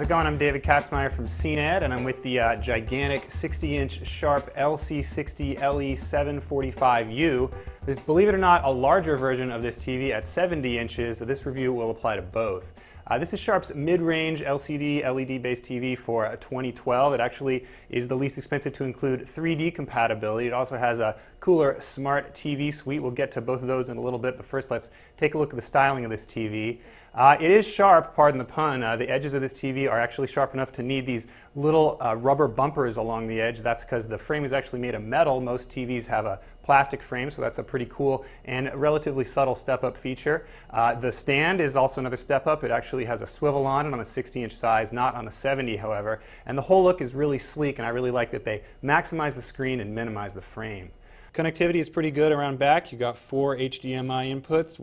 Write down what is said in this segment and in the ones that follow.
How's it going? I'm David Katzmeyer from cnet, and I'm with the gigantic 60-inch Sharp LC60 LE745U. There's, believe it or not, a larger version of this TV at 70 inches, so this review will apply to both. This is Sharp's mid-range LCD LED-based TV for 2012. It actually is the least expensive to include 3D compatibility. It also has a cooler smart TV suite. We'll get to both of those in a little bit, but first let's take a look at the styling of this TV. It is sharp, pardon the pun. The edges of this TV are actually sharp enough to need these little rubber bumpers along the edge. That's because the frame is actually made of metal. Most TVs have a plastic frame, so that's a pretty cool and relatively subtle step-up feature. The stand is also another step-up. It actually has a swivel on it on the 60-inch size, not on the 70, however. And the whole look is really sleek, and I really like that they maximize the screen and minimize the frame. Connectivity is pretty good around back. You've got 4 HDMI inputs,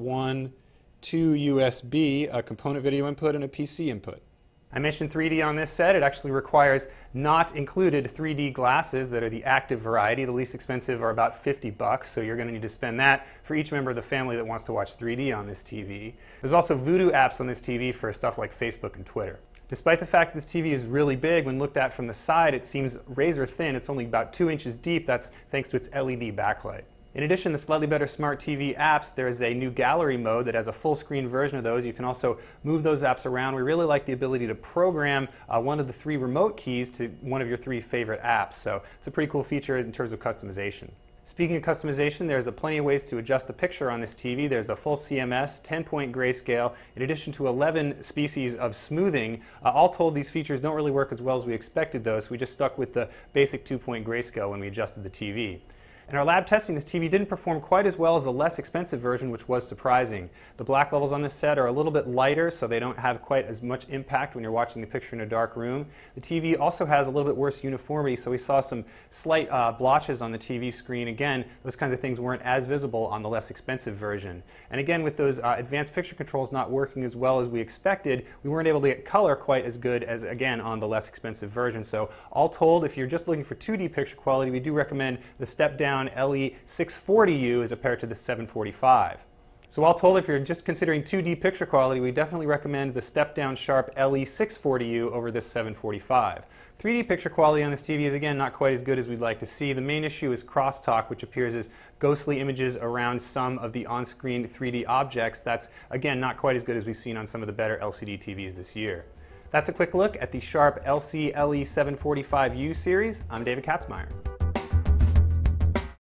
2 USB, a component video input, and a PC input. I mentioned 3D on this set. It actually requires not included 3D glasses that are the active variety. The least expensive are about $50, so you're going to need to spend that for each member of the family that wants to watch 3D on this TV. There's also Voodoo apps on this TV for stuff like Facebook and Twitter. Despite the fact this TV is really big, when looked at from the side, it seems razor thin. It's only about 2 inches deep. That's thanks to its LED backlight. In addition to slightly better smart TV apps, there is a new gallery mode that has a full screen version of those. You can also move those apps around. We really like the ability to program one of the 3 remote keys to one of your 3 favorite apps. So it's a pretty cool feature in terms of customization. Speaking of customization, there's plenty of ways to adjust the picture on this TV. There's a full CMS, 10-point grayscale, in addition to 11 species of smoothing. All told, these features don't really work as well as we expected, though, so we just stuck with the basic 2-point grayscale when we adjusted the TV. In our lab testing, this TV didn't perform quite as well as the less expensive version, which was surprising. The black levels on this set are a little bit lighter, so they don't have quite as much impact when you're watching the picture in a dark room. The TV also has a little bit worse uniformity, so we saw some slight blotches on the TV screen. Again, those kinds of things weren't as visible on the less expensive version. And again, with those advanced picture controls not working as well as we expected, we weren't able to get color quite as good as, again, on the less expensive version. So all told, if you're just looking for 2D picture quality, we do recommend the step-down LE640U as compared to the 745. So all told, if you're just considering 2D picture quality, we definitely recommend the step-down Sharp LE640U over this 745. 3D picture quality on this TV is, again, not quite as good as we'd like to see. The main issue is crosstalk, which appears as ghostly images around some of the on-screen 3D objects. That's, again, not quite as good as we've seen on some of the better LCD TVs this year. That's a quick look at the Sharp LC LE745U series. I'm David Katzmeyer.